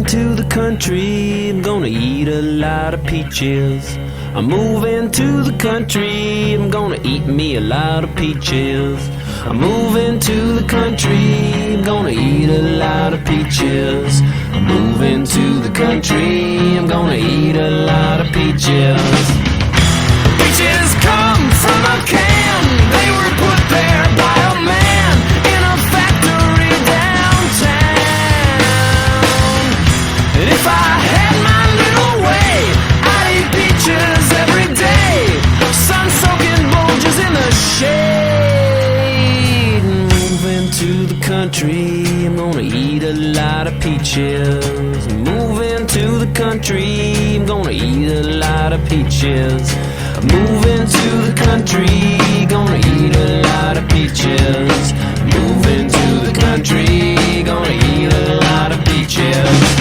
moving to the country, I'm gonna eat a lot of peaches. I'm moving to the country, I'm gonna eat me a lot of peaches. I'm moving to the country, I'm gonna eat a lot of peaches. I'm moving to the country, I'm gonna eat a lot of peaches. Peaches come from a can, they were put there by a man in a factory downtown. And if I had my little way, I'd eat peaches every day. Sun-soaking bulges in the shade. Moving to the country, I'm gonna eat a lot of peaches. Moving to the country, I'm gonna eat a lot of peaches. Moving to the